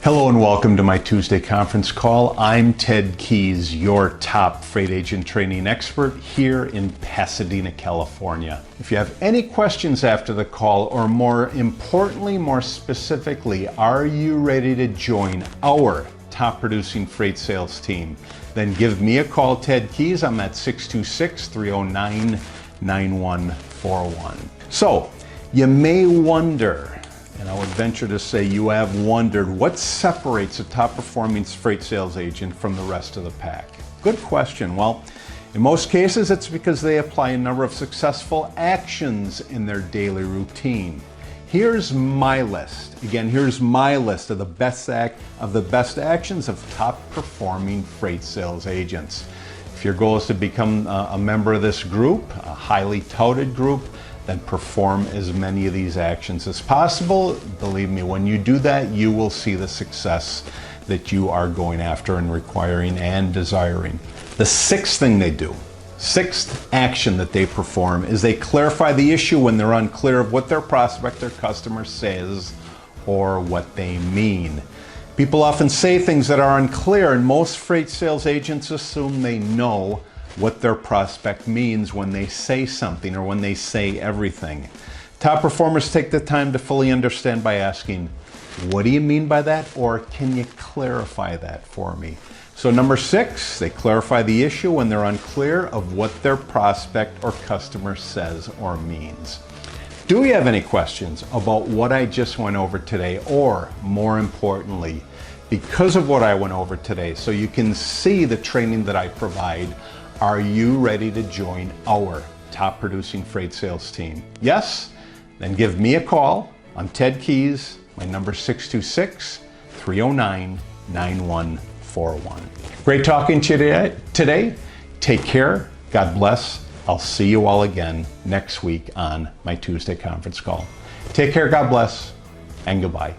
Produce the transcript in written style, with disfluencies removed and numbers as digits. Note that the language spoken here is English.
Hello and welcome to my Tuesday conference call. I'm Ted Keys, your top freight agent training expert here in Pasadena, California. If you have any questions after the call, or more importantly, more specifically, are you ready to join our top producing freight sales team? Then give me a call, Ted Keys. I'm at 626-309-9141. So you may wonder, and I would venture to say you have wondered, what separates a top performing freight sales agent from the rest of the pack? Good question. Well, in most cases, it's because they apply a number of successful actions in their daily routine. Here's my list. Again, here's my list of the best actions of top performing freight sales agents. If your goal is to become a member of this group, a highly touted group, then perform as many of these actions as possible. Believe me, when you do that, you will see the success that you are going after and requiring and desiring. The sixth thing they do, sixth action that they perform, is they clarify the issue when they're unclear of what their prospect or customer says or what they mean. People often say things that are unclear, and most freight sales agents assume they know what their prospect means when they say something or when they say everything. Top performers take the time to fully understand by asking, what do you mean by that? Or can you clarify that for me? So number 6, they clarify the issue when they're unclear of what their prospect or customer says or means. Do you have any questions about what I just went over today? Or more importantly, because of what I went over today, so you can see the training that I provide, are you ready to join our top producing freight sales team? Yes? Then give me a call. I'm Ted Keys. My number is 626-309-9141. Great talking to you today. Take care. God bless. I'll see you all again next week on my Tuesday conference call. Take care. God bless. And goodbye.